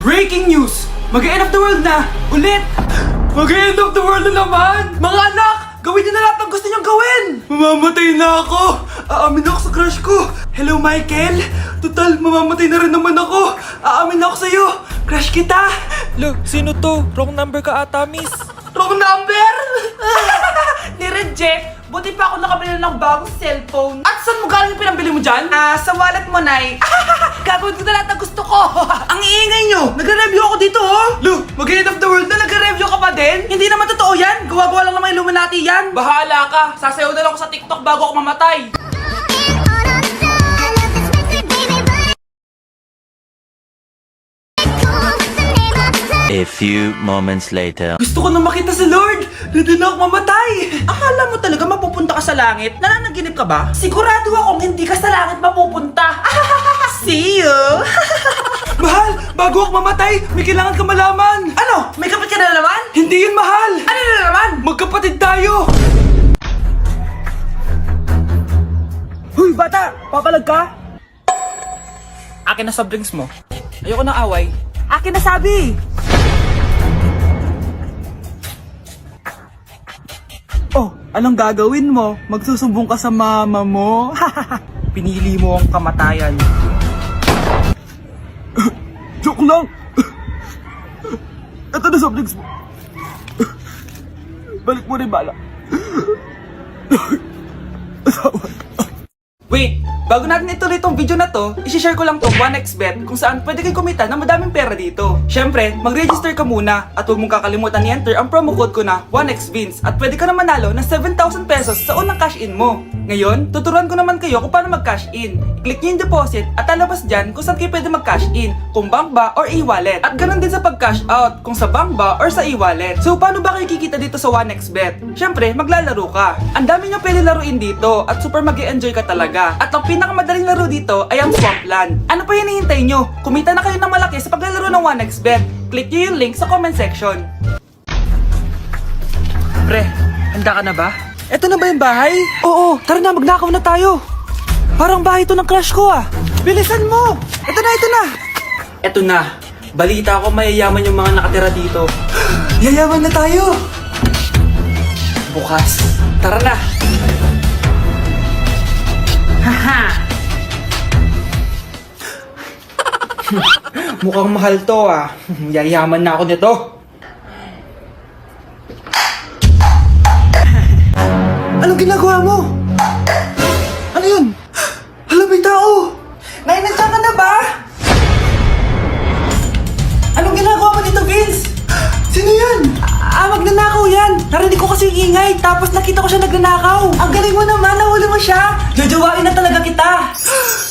Breaking news! Mag-end of the world na! Ulit! Mag-end of the world na naman! Mga anak! Gawin niyo na lahat ng gusto niyong gawin! Mamamatay na ako! Aamin ako sa crush ko! Hello, Michael! Total, mamamatay na rin naman ako! Aamin ako sa'yo! Crush kita! Look, sino to? Wrong number ka ata, miss. Wrong number! Ni-reject! Buti pa ako nakabili ng bagong cellphone. At saan mo galing yung pinambili mo dyan? Sa wallet mo, Nay. Gagawin ko na lahat ng gusto ko. Ang iingay nyo! Nagre-review ako dito, oh! Lu, mag-end of the world na nagre-review ka pa din? Hindi naman totoo yan. Gawa-gawa lang naman Illuminati yan. Bahala ka. Sasayaw na lang ako sa TikTok bago ako mamatay. A few moments later. Gusto ko na makita si Lord! Ready na ako mamatay! Akala mo talaga mapupunta ka sa langit? Nananaginip ka ba? Sigurado akong hindi ka sa langit mapupunta! See you! Mahal! Bago ako mamatay, may kailangan ka malaman! Ano? May kapit ka na naman? Hindi yun, mahal! Ano na naman? Magkapatid tayo! Huy, bata! Papalag ka? Akin na soft drinks mo. Ayoko ng away. Akin na sabi! Oh, anong gagawin mo? Magsusumbong ka sa mama mo? Pinili mo ang kamatayan. Joke lang! Ito na soft drinks mo. Balik mo rin bala. Wait! Bago natin ituloy itong video na to, isi-share ko lang tong 1xbet kung saan pwede kayo kumita ng madaming pera dito. Siyempre, mag-register ka muna at huwag mong kakalimutan i-enter ang promo code ko na 1xvins at pwede ka na manalo ng 7,000 pesos sa unang cash in mo. Ngayon, tuturuan ko naman kayo kung paano mag-cash in. I-click nyo yung deposit at lalabas dyan kung saan kayo pwede mag-cash in, kung bank ba or e-wallet. At ganun din sa pag-cash out, kung sa bank ba or sa e-wallet. So, paano ba kayo kikita dito sa 1xbet? Siyempre, maglalaro ka. Ang dami nyo pwede laruin dito at super mag-e-enjoy ka talaga. At ang pinakamadaling laro dito ay ang Swampland. Ano pa hinihintay nyo? Kumita na kayo ng malaki sa paglalaro ng 1xbet. Click nyo yung link sa comment section. Pre, handa ka na ba? Eto na ba yung bahay? Oo, tara na, magnakaw na tayo. Parang bahay to ng crush ko ah. Bilisan mo! Eto na, eto na! Eto na. Balita ko mayayaman yung mga nakatira dito. Yayaman na tayo! Bukas. Tara na! Haha! Mukhang mahal to ah. Yayaman na ako nito. Anong ginagawa mo? Ano yun? Hala, may tao! Nay, nandiyan ka na ba? Anong ginagawa mo dito, Vince? Sino yan? Magnanakaw yan! Narinig ko kasi yung ingay, tapos nakita ko siya nagnanakaw. Ang galing mo naman, nahuli mo siya! Jojowain na talaga kita!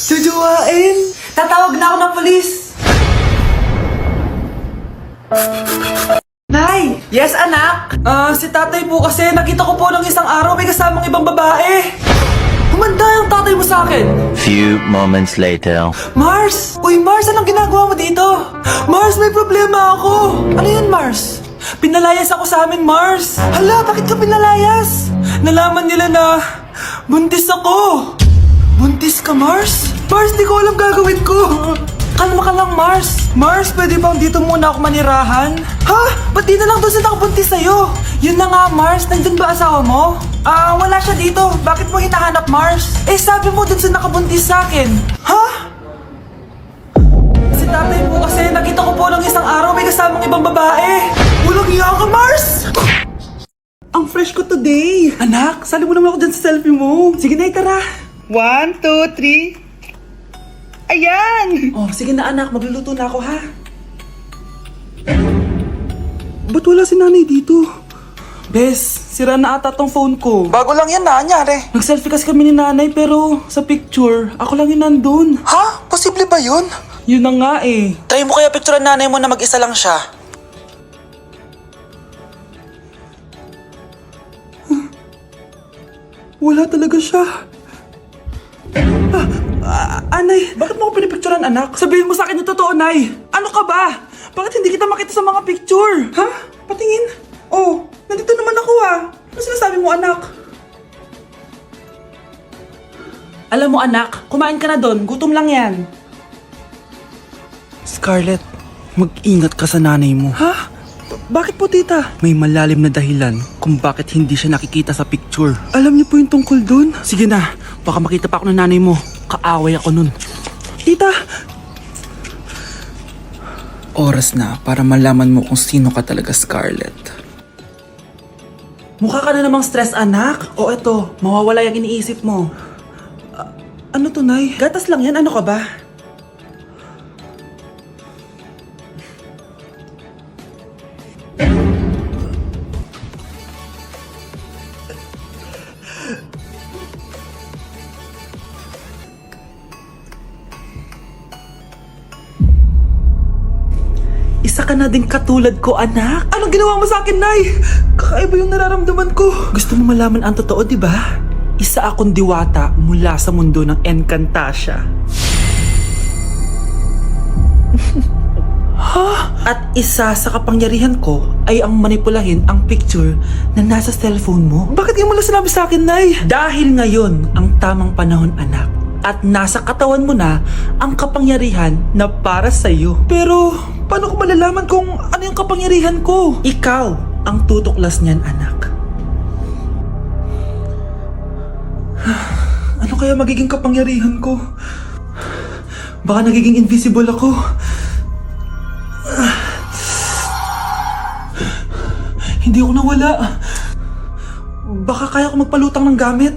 Jojowain? Tatawag na ako ng polis! Nay! Yes, anak? Si tatay po kasi nakita ko po ng isang araw may kasamang ibang babae. Humanda yung tatay mo sa akin. Few moments later. Mars! Uy, Mars, anong ginagawa mo dito? Mars, may problema ako. Ano yun, Mars? Pinalayas ako sa amin, Mars. Hala, bakit ka pinalayas? Nalaman nila na buntis ako. Buntis ka, Mars? Mars, di ko alam gagawin ko. Kalma ka lang, Mars. Mars, pwede bang dito muna ako manirahan? Ha? Ba't di na lang doon sa nakabuntis sa'yo? Yun na nga, Mars. Nandun ba asawa mo? Wala siya dito. Bakit mo hinahanap, Mars? Eh, sabi mo dun sa nakabuntis sa akin. Ha? Si tatay po kasi nakita ko po ng isang araw may kasamang ibang babae. Walang iya ka, Mars! Ang fresh ko today. Anak, sali mo naman ako dyan sa selfie mo. Sige na, tara. 1, 2, 3. Ayan! Oh, sige na anak, magluluto na ako ha. Ba't wala si nanay dito? Bes, sira na ata tong phone ko. Bago lang yan nangyari. Nag-selfie kasi kami ni nanay pero sa picture, ako lang yung nandun. Ha? Posible ba yun? Yun na nga eh. Try mo kaya picture nanay mo na mag-isa lang siya. Wala talaga siya. Anay, bakit mo ako pinipicturean, anak? Sabihin mo sa akin yung totoo, Nay. Ano ka ba? Bakit hindi kita makita sa mga picture? Ha? Patingin. Oh, nandito naman ako ah. Ano sinasabi mo, anak? Alam mo, anak, kumain ka na doon. Gutom lang yan. Scarlett, Mag-ingat ka sa nanay mo. Ha? Bakit po, tita? May malalim na dahilan kung bakit hindi siya nakikita sa picture. Alam niyo po yung tungkol dun? Sige na, baka makita pa ako ng nanay mo. Kaaway ako nun. Tita! Oras na para malaman mo kung sino ka talaga, Scarlett. Mukha ka na namang stress, anak. O eto, mawawala yung iniisip mo. Ano to, Nay? Gatas lang yan, ano ka ba? Isa ka na din katulad ko, anak. Anong ginawa mo sa akin, Nay? Kakaiba yung nararamdaman ko. Gusto mo malaman ang totoo, di ba? Isa akong diwata mula sa mundo ng Encantasia. Ha? At isa sa kapangyarihan ko ay ang manipulahin ang picture na nasa cellphone mo. Bakit di mo lang sinabi sa akin, Nay? Dahil ngayon ang tamang panahon, anak. At nasa katawan mo na ang kapangyarihan na para sa'yo. Pero, paano ko malalaman kung ano yung kapangyarihan ko? Ikaw ang tutuklas niyan, anak. Ano kaya magiging kapangyarihan ko? Baka nagiging invisible ako. Hindi ako nawala. Baka kaya ko magpalutang ng gamit.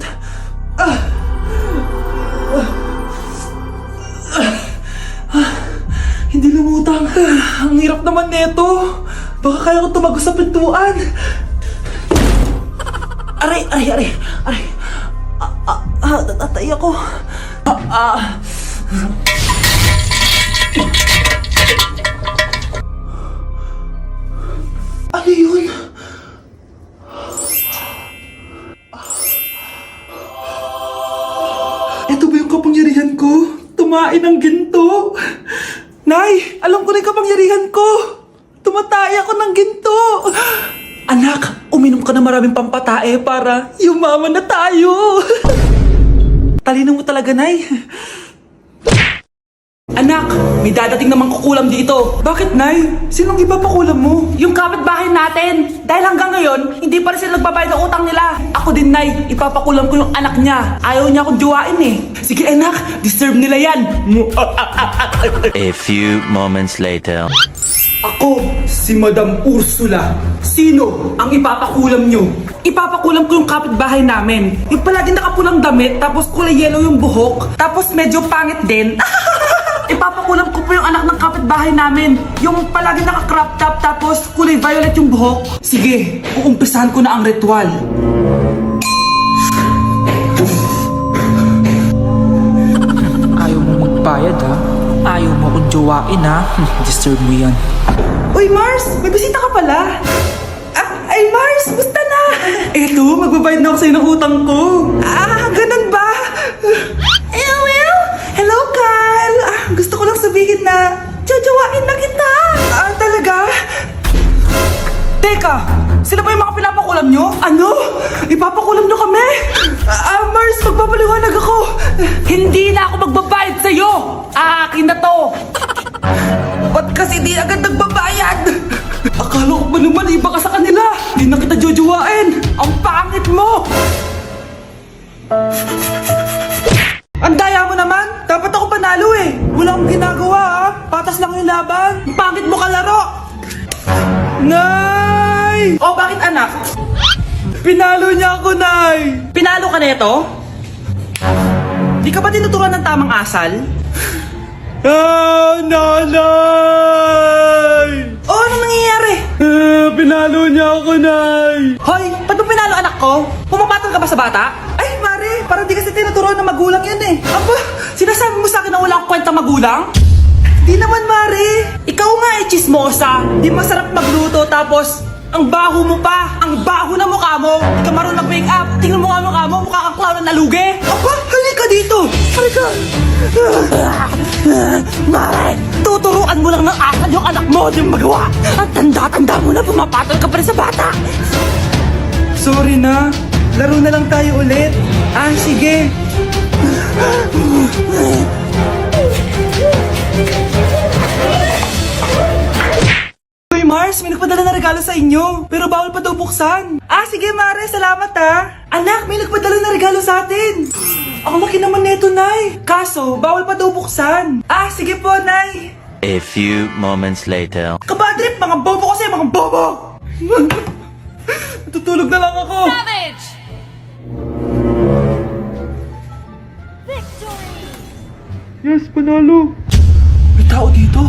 Hindi lumutang. Ang hirap naman neto. Baka kaya ko tumagos sa pintuan. Aray, aray, aray, aray. Natatay ako. Ano yun? Ito ba yung kapangyarihan ko? Tumain ng ginto? Nay, alam ko na yung kapangyarihan ko. Tumatay ako ng ginto. Anak, uminom ka na maraming pampatae para yumaman na tayo. Talino mo talaga, Nay. Anak, may dadating namang kukulam dito. Bakit, Nay? Sinong iba pakulam mo? Yung kapitbahay natin. Dahil hanggang ngayon, hindi pa rin sila nagbabayad ng utang nila. Ako din, Nay. Ipapakulam ko yung anak niya. Ayaw niya akong jowain eh. Sige, anak. Deserve nila yan. A few moments later. Ako, si Madam Ursula. Sino ang ipapakulam nyo? Ipapakulam ko yung kapitbahay namin. Yung palagi nakapulang damit, tapos kulay yellow yung buhok, tapos medyo pangit din. Ipapakulam ko po yung anak ng kapitbahay namin. Yung palagi naka-crop top, tapos kulay violet yung buhok. Sige, uumpisahan ko na ang ritual. Ayaw mo magbayad ha? Ayaw mo akong jowain ha? Deserve mo yan. Uy, Mars! May bisita ka pala! Ay, Mars! Gusto na! Eto, magbabayad na ako sa'yo ng utang ko. Ganun ba? Well, hello, Kyle! Gusto ko lang sabihin na jajawain na kita! Talaga? Teka! Sila ba yung mga pinapakulam nyo? Ano? Ipapakulam nyo kami? Mars, magpapaliwanag ako! Hindi na ako magbabayad sa'yo! Akin na to! Ba't kasi di agad nagbabayad? Akala ko ba naman iba ka sa kanila? Di na kita jojowain! Ang pangit mo! Ang daya mo naman! Dapat ako panalo eh! Wala akong ginagawa ah! Patas lang yung laban! Ang pangit mo kalaro! Nay! Oh, bakit anak? Pinalo niya ako, Nay! Pinalo ka neto? Di ka ba tinuturuan ng tamang asal? Nanay! Oh, ano nangyayari? Pinalo niya ako, Nay! Hoy, ba't mo pinalo anak ko? Pumapatol ka ba sa bata? Ay, Mare, parang di kasi tinuturuan ng magulang yan eh. Aba, sinasabi mo sa akin na wala akong kwenta magulang? Di naman, Mare. Ikaw nga eh, chismosa. Di masarap magluto tapos ang baho mo pa. Ang baho na mukha mo. Di ka marunong make up. Tingnan mo nga mukha mo. Mukha kang clown na nalugi. Aba, halika dito. Halika. Mare, tuturuan mo lang ng asal yung anak mo. Di magawa. At tanda-tanda mo na pumapatol ka pa rin sa bata. Sorry na. Laro na lang tayo ulit. Sige. Besh, may nagpadala na regalo sa inyo. Pero bawal pa daw buksan. Ah, sige Mare, salamat ha. Anak, may nagpadala na regalo sa atin. Ang laki naman neto, Nay. Kaso, bawal pa daw buksan. Ah, sige po, Nay. A few moments later. Kabadrip, mga bobo kasi, mga bobo! Natutulog na lang ako. Savage! Yes, panalo. May tao dito.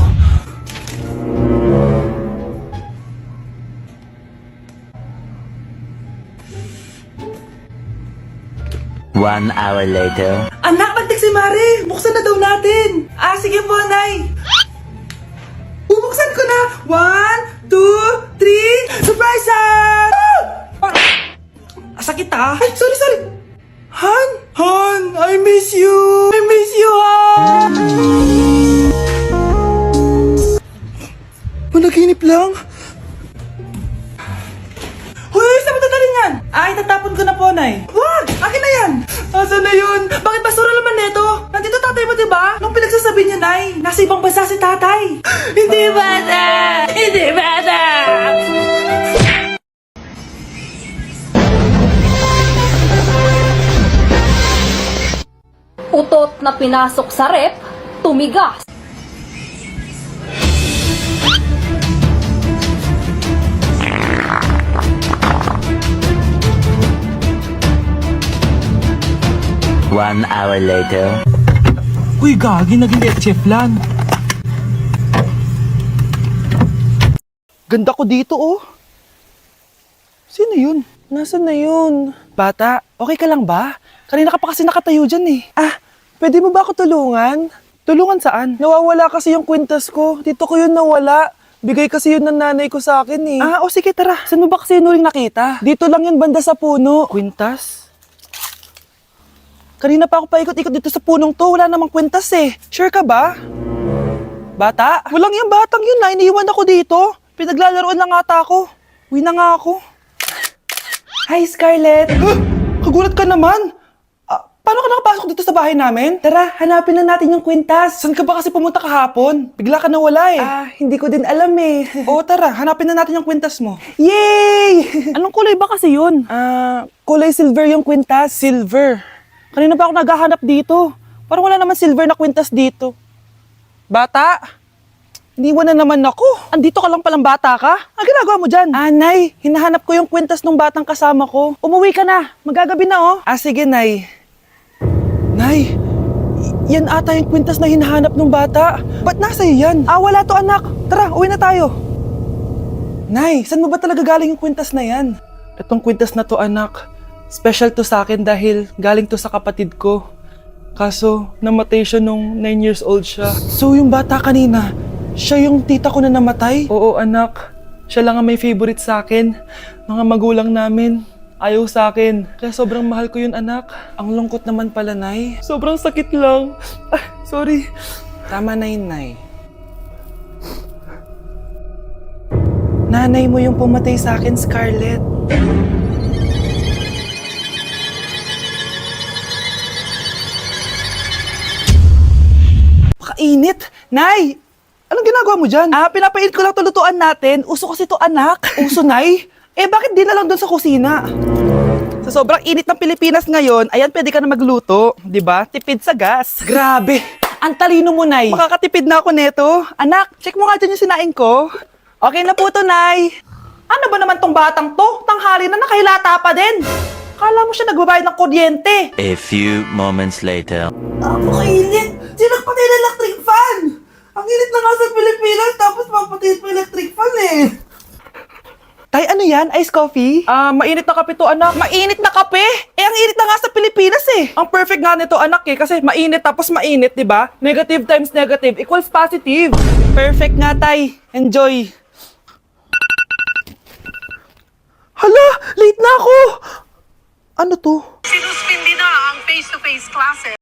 One hour later. Anak, nagtik si Mare. Buksan na daw natin. Ah, sige po, Nay. Bubuksan ko na. 1, 2, 3. Surprise! Sakit ah. Ay, sorry. Han? Han, I miss you. I miss you, Han. Managinip lang. Hoy, saan mo dadalhin yan? Ay, tatapon ko na po, Nay. Wag! Akin na yan! Asan na yun? Bakit basura naman neto? Nandito tatay mo, diba? Nung pinagsasabi niya, Nay, nasa ibang bansa si tatay. Hindi bata! Hindi bata! Utot na pinasok sa rep, tumigas. One hour later. Uy, gagi, naging leche flan. Ganda ko dito, oh. Sino yun? Nasaan na yun? Bata, okay ka lang ba? Kanina ka pa kasi nakatayo dyan eh. Ah, pwede mo ba ako tulungan? Tulungan saan? Nawawala kasi yung kwintas ko. Dito ko yun nawala. Bigay kasi yun ng nanay ko sa akin eh. Ah, o sige tara. Saan mo ba kasi yun uling nakita? Dito lang yun banda sa puno. Kwintas? Kanina pa ako paikot-ikot dito sa punong to. Wala namang kwintas eh. Sure ka ba? Bata? Walang yung batang yun na. Iniiwan ako dito. Pinaglalaroan lang ata ako. Uwi na nga ako. Hi, Scarlett! Kagulat ka naman! Paano ka nakapasok dito sa bahay namin? Tara, hanapin na natin yung kwintas. Saan ka ba kasi pumunta kahapon? Bigla ka nawala eh. Hindi ko din alam eh. Oo, tara, hanapin na natin yung kwintas mo. Yay! Anong kulay ba kasi yun? Kulay silver yung kwintas. Silver? Kanina pa ako naghahanap dito. Parang wala naman silver na kwintas dito. Bata? Iniwan na naman ako. Andito ka lang palang bata ka? Ang ginagawa mo dyan? Nay, hinahanap ko yung kwintas ng batang kasama ko. Umuwi ka na. Magagabi na oh. Sige, Nay. Nay, yan ata yung kwintas na hinahanap ng bata. Ba't nasa iyo yan? Wala to anak. Tara, uwi na tayo. Nay, saan mo ba talaga galing yung kwintas na yan? Itong kwintas na to anak, special to sa akin dahil galing to sa kapatid ko. Kaso, namatay siya nung 9 years old siya. So yung bata kanina, siya yung tita ko na namatay? Oo anak, siya lang ang may favorite sa akin. Mga magulang namin, ayaw sa akin. Kaya sobrang mahal ko yun anak. Ang lungkot naman pala, Nay. Sobrang sakit lang. Sorry. Tama na yun, Nay. Nanay mo yung pumatay sa akin, Scarlett. Pakainit! Nay! Anong ginagawa mo dyan? Pinapait ko lang to lutuan natin. Uso kasi to anak. Uso, Nay? Bakit di na lang doon sa kusina? Sa sobrang init ng Pilipinas ngayon, ayan, pwede ka na magluto. Diba? Tipid sa gas. Grabe! Ang talino mo, Nay. Makakatipid na ako neto. Anak, check mo nga dyan yung sinain ko. Okay na po to, Nay. Ano ba naman tong batang to? Tanghali na nakahilata pa din. Kala mo siya nagbabayad ng kuryente. A few moments later. Napakainit! Sinakpatay na electric fan! Ang init na nga sa Pilipinas, tapos mapatay pa electric fan eh. Tay, ano yan? Ice coffee? Mainit na kape to, anak. Mainit na kape? Ang init na nga sa Pilipinas eh. Ang perfect nga nito, anak eh. Kasi mainit tapos mainit, di ba? Negative times negative equals positive. Perfect nga, Tay. Enjoy. Hala! Late na ako! Ano to? Sinuspindi na ang face-to-face classes.